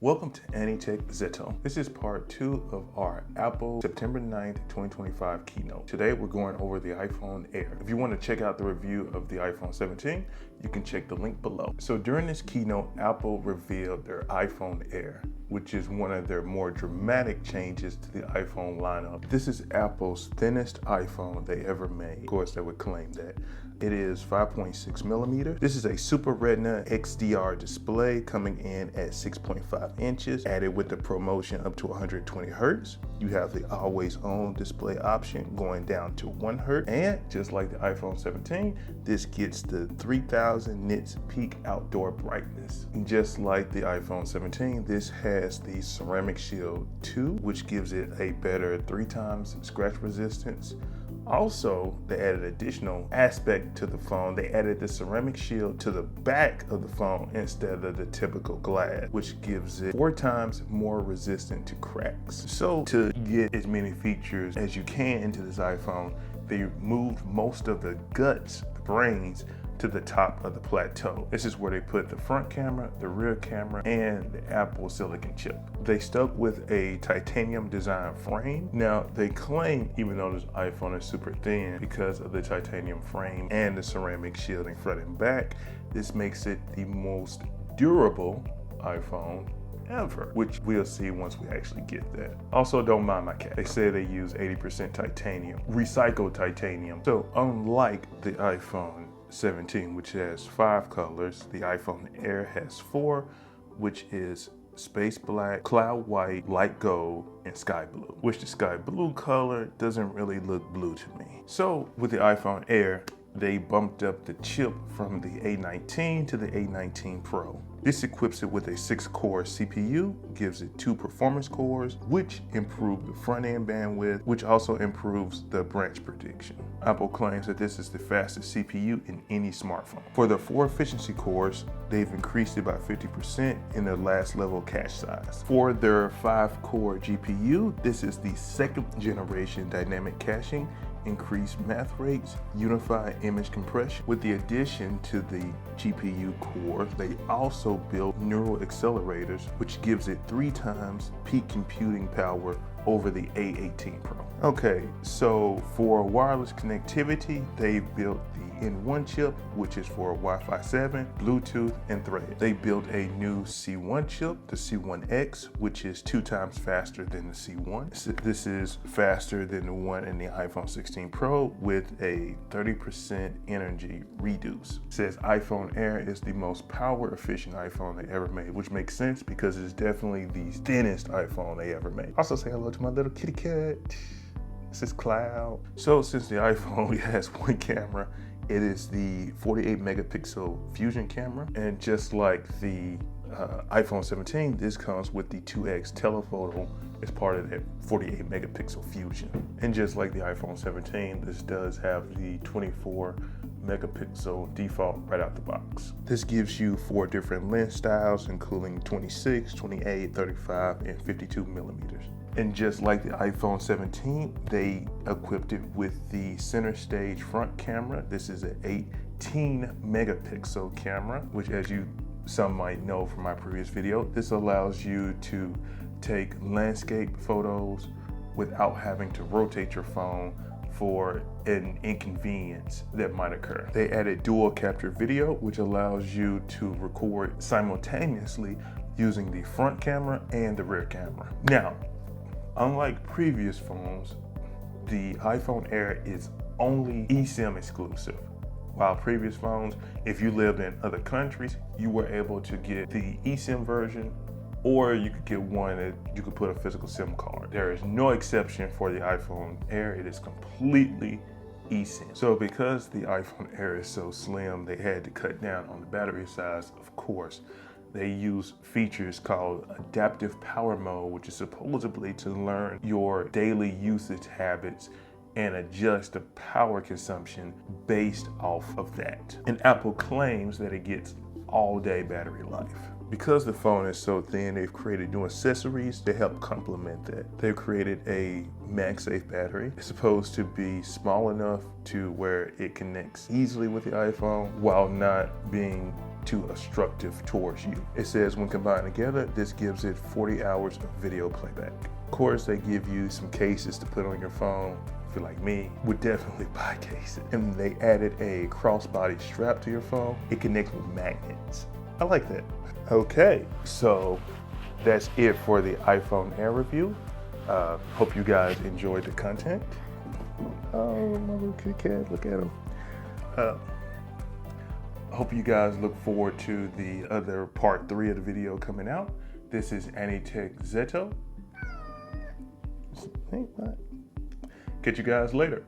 Welcome to Aniteckzetto. This is part 2 of our Apple September 9th, 2025 keynote. Today we're going over the iPhone Air. If you want to check out the review of the iPhone 17, you can check the link below. So during this keynote, Apple revealed their iPhone Air, which is one of their more dramatic changes to the iPhone lineup. This is Apple's thinnest iPhone they ever made. Of course, they would claim that. It is 5.6 millimeters. This is a Super Retina XDR display coming in at 6.5 inches, added with the ProMotion up to 120 Hertz. You have the always on display option going down to 1 Hertz. And just like the iPhone 17, this gets the 3000 nits peak outdoor brightness. And just like the iPhone 17, this has the Ceramic Shield 2, which gives it a better 3 times scratch resistance. Also, they added additional aspect to the phone. They added the ceramic shield to the back of the phone instead of the typical glass, which gives it 4 times more resistant to cracks. So to get as many features as you can into this iPhone, they moved most of the guts, the brains, to the top of the plateau. This is where they put the front camera, the rear camera, and the Apple silicon chip. They stuck with a titanium design frame. Now they claim, even though this iPhone is super thin, because of the titanium frame and the ceramic shielding front and back, this makes it the most durable iPhone ever, which we'll see once we actually get that. Also, don't mind my cat. They say they use 80% titanium, recycled titanium. So unlike the iPhone 17, which has 5 colors, the iPhone Air has 4, which is space black, cloud white, light gold, and sky blue, which the sky blue color doesn't really look blue to me. So with the iPhone Air, they bumped up the chip from the A19 to the A19 Pro. This equips it with a 6-core CPU, gives it 2 performance cores, which improve the front-end bandwidth, which also improves the branch prediction. Apple claims that this is the fastest CPU in any smartphone. For the 4 efficiency cores, they've increased it by 50% in their last level cache size. For their 5-core GPU, this is the 2nd generation dynamic caching, increased math rates, unified image compression. With the addition to the GPU core, they also built neural accelerators, which gives it 3 times peak computing power over the A18 Pro. Okay, so for wireless connectivity, they built the N1 chip, which is for Wi-Fi 7, Bluetooth, and Thread. They built a new C1 chip, the C1X, which is 2 times faster than the C1. This is faster than the one in the iPhone 16 Pro with a 30% energy reduce. It says iPhone Air is the most power efficient iPhone they ever made, which makes sense because it's definitely the thinnest iPhone they ever made. Also say hello to my little kitty cat. This is Cloud. So since the iPhone only has 1 camera, it is the 48 megapixel fusion camera. And just like the iPhone 17, this comes with the 2x telephoto as part of that 48 megapixel fusion. And just like the iPhone 17, this does have the 24 megapixel default right out the box. This gives you 4 different lens styles, including 26, 28, 35, and 52 millimeters. And just like the iPhone 17, they equipped it with the center stage front camera. This is an 18 megapixel camera, which some might know from my previous video, this allows you to take landscape photos without having to rotate your phone for an inconvenience that might occur. They added dual capture video, which allows you to record simultaneously using the front camera and the rear camera. Now, unlike previous phones, the iPhone Air is only eSIM exclusive. While previous phones, if you lived in other countries, you were able to get the eSIM version, or you could get one that you could put a physical SIM card. There is no exception for the iPhone Air. It is completely eSIM. So because the iPhone Air is so slim, they had to cut down on the battery size, of course. They use features called adaptive power mode, which is supposedly to learn your daily usage habits and adjust the power consumption based off of that. And Apple claims that it gets all-day battery life. Because the phone is so thin, they've created new accessories to help complement that. They've created a MagSafe battery. It's supposed to be small enough to where it connects easily with the iPhone while not being too obstructive towards you. It says when combined together, this gives it 40 hours of video playback. Of course, they give you some cases to put on your phone. If you're like me, would definitely buy cases. And they added a crossbody strap to your phone. It connects with magnets. I like that. Okay, so that's it for the iPhone Air review. Hope you guys enjoyed the content. Oh, my little kitty cat, look at him. Hope you guys look forward to the other part 3 of the video coming out. This is Aniteckzetto. Catch you guys later.